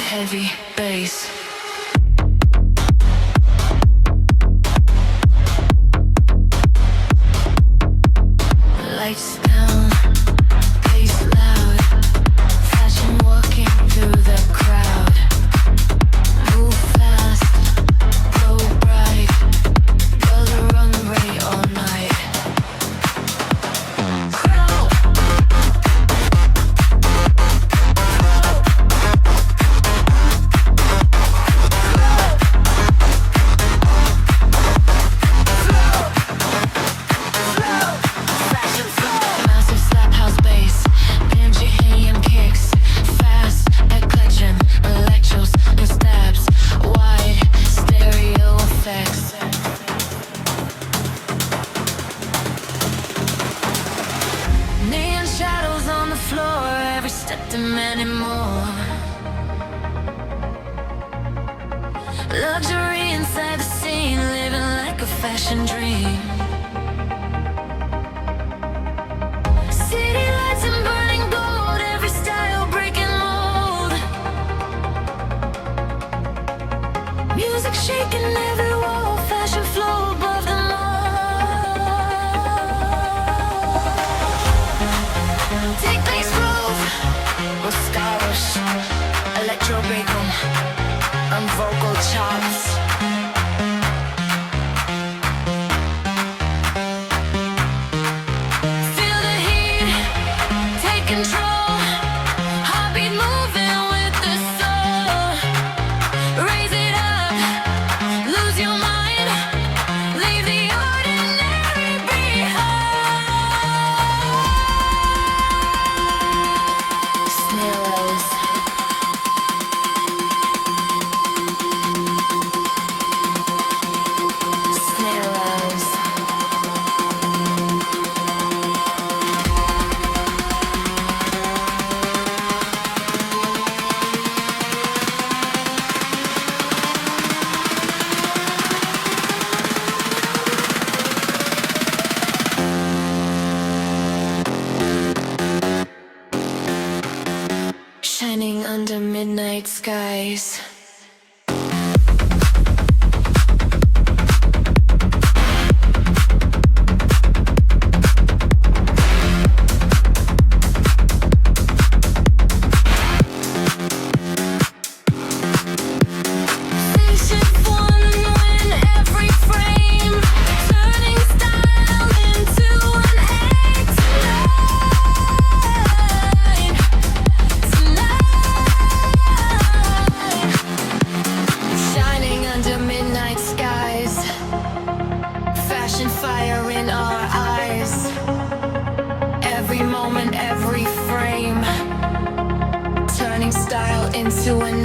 heavy bass. Lights down, pace loud, fashion walking through the crowd. Move fast, glow bright, build a runway all night. Massive slap house bass, Benjamin kicks, fast eclectic, electros and stabs, wide stereo effects. Neon shadows on the floor, every step demanding more. Luxury inside the scene, living like a fashion dream. City lights and burning gold, every style breaking mold. Music shaking every wall, fashion flow above them all. Take bass groove with stylish electro rhythm and vocal chops. Feel the heat, take control. Heartbeat moving with the soul. Raise it up, lose your mind. Leave the ordinary behind. Snarrows. Snarrows. Shining under midnight skies. Spaceship one when every frame, turning style into an act tonight. Shining under midnight skies, fashion fire in our eyes. Every moment, every frame, turning style into an